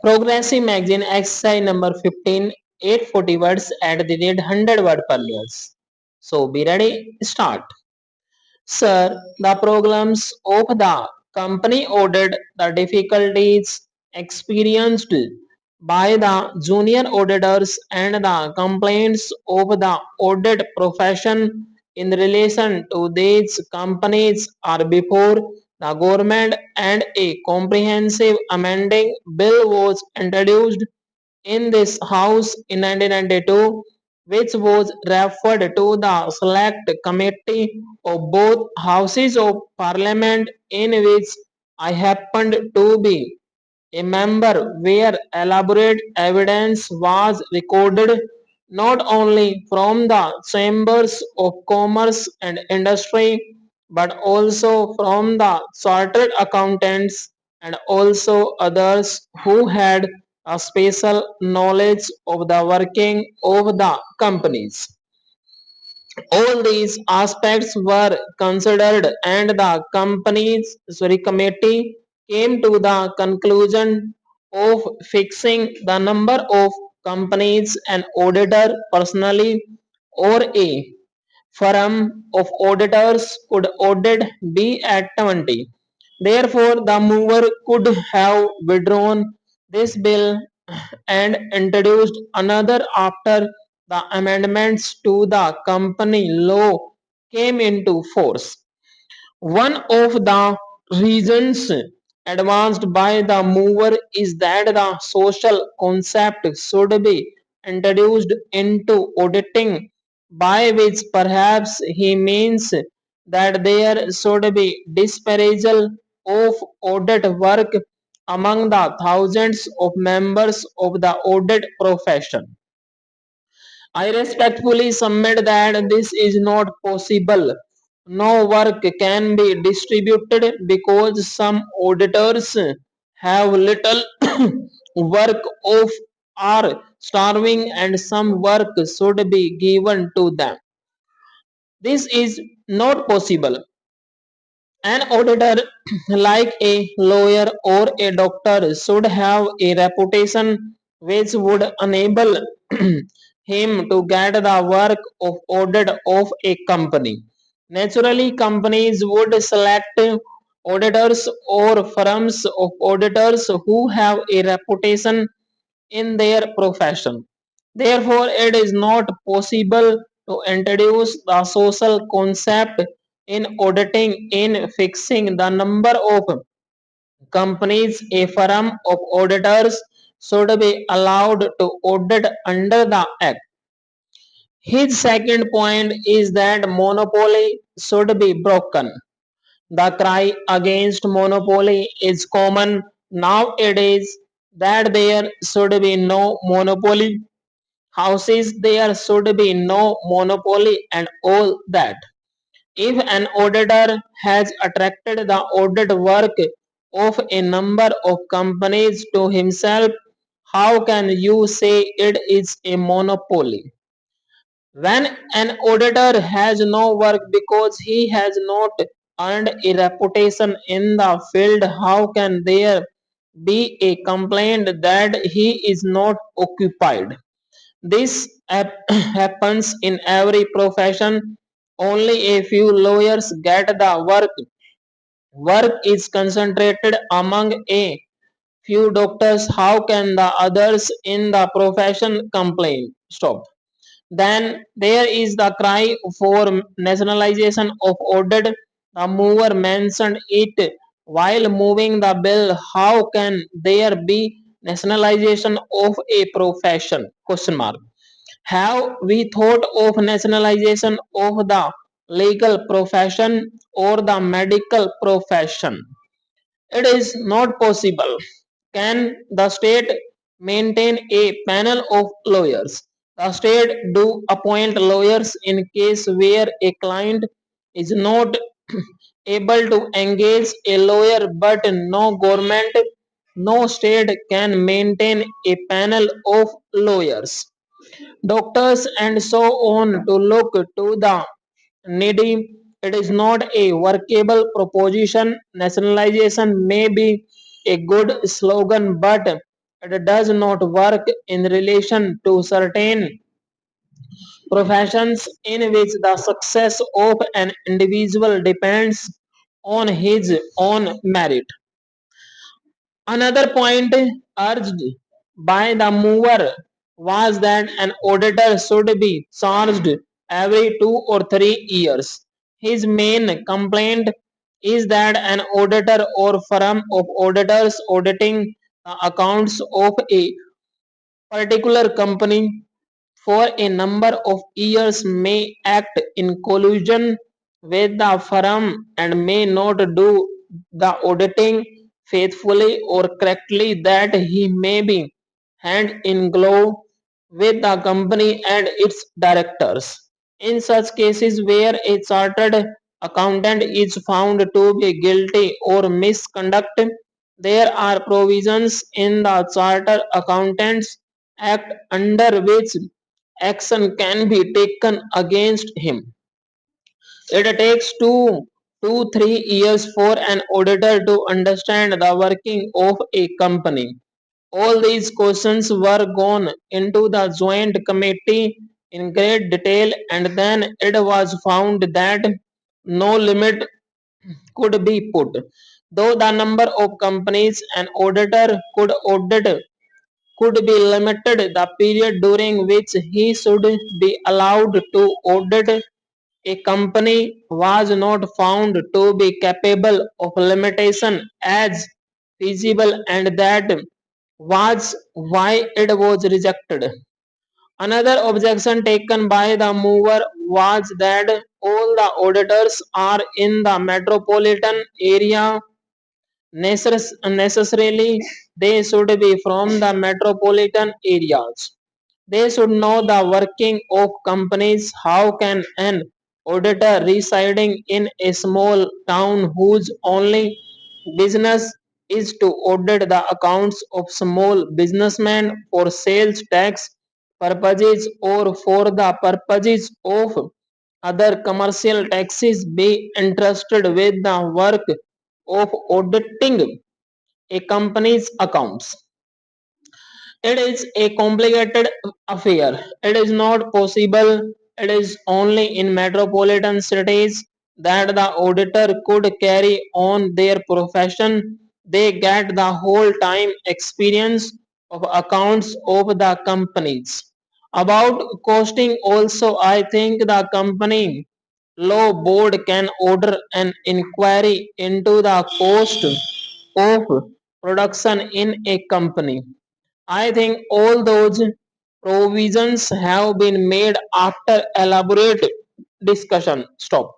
Progressive magazine exercise number 15, 840 words at the rate 100 word per years. So be ready, start. Sir, the problems of the company audit, the difficulties experienced by the junior auditors and the complaints of the audit profession in relation to these companies are before the government, and a comprehensive amending bill was introduced in this house in 1992, which was referred to the select committee of both houses of parliament, in which I happened to be a member, where elaborate evidence was recorded not only from the chambers of commerce and industry but also from the chartered accountants and also others who had a special knowledge of the working of the companies. All these aspects were considered, and the committee came to the conclusion of fixing the number of companies an auditor personally or a firm of auditors could audit be at 20. Therefore, the mover could have withdrawn this bill and introduced another after the amendments to the company law came into force. One of the reasons advanced by the mover is that the social concept should be introduced into auditing, by which perhaps he means that there should be dispersal of audit work among the thousands of members of the audit profession. I respectfully submit that this is not possible. No work can be distributed because some auditors have little work of are starving and some work should be given to them. This is not possible. An auditor, like a lawyer or a doctor, should have a reputation which would enable him to get the work of audit of a company. Naturally, companies would select auditors or firms of auditors who have a reputation in their profession. Therefore, it is not possible to introduce the social concept in auditing in fixing the number of companies a firm of auditors should be allowed to audit under the Act. His second point is that monopoly should be broken. The cry against monopoly is common nowadays, that there should be no monopoly houses, there should be no monopoly, and all that. If an auditor has attracted the audit work of a number of companies to himself, how can you say it is a monopoly? When an auditor has no work because he has not earned a reputation in the field, how can there be a complaint that he is not occupied? This happens in every profession. Only a few lawyers get the work. Work is concentrated among a few doctors. How can the others in the profession complain? Stop. Then there is the cry for nationalization of audit. The mover mentioned it while moving the bill. How can there be nationalization of a profession? Question mark. Have we thought of nationalization of the legal profession or the medical profession? It is not possible. Can the state maintain a panel of lawyers? The state do appoint lawyers in case where a client is not able to engage a lawyer, but no government, no state can maintain a panel of lawyers, doctors, and so on to look to the needy. It is not a workable proposition. Nationalization may be a good slogan, but It does not work in relation to certain professions in which the success of an individual depends on his own merit. Another point urged by the mover was that an auditor should be charged every 2 or 3 years. His main complaint is that an auditor or firm of auditors auditing the accounts of a particular company for a number of years may act in collusion with the firm and may not do the auditing faithfully or correctly, that he may be hand in glove with the company and its directors. In such cases where a chartered accountant is found to be guilty or misconduct, there are provisions in the Chartered Accountants Act under which action can be taken against him. It takes 3 years for an auditor to understand the working of a company. All these questions were gone into the joint committee in great detail, and then it was found that no limit could be put. Though the number of companies an auditor could audit could be limited, the period during which he should be allowed to audit a company was not found to be capable of limitation as feasible, and that was why it was rejected. Another objection taken by the mover was that all the auditors are in the metropolitan area. Necessarily, they should be from the metropolitan areas. They should know the working of companies. How can an auditor residing in a small town whose only business is to audit the accounts of small businessmen for sales tax purposes or for the purposes of other commercial taxes be entrusted with the work of auditing a company's accounts? It is a complicated affair. It is not possible. It is only in metropolitan cities that the auditor could carry on their profession. They get the whole time experience of accounts of the companies. About costing also, I think the company law board can order an inquiry into the cost of production in a company. I think all those provisions have been made after elaborate discussion. Stop.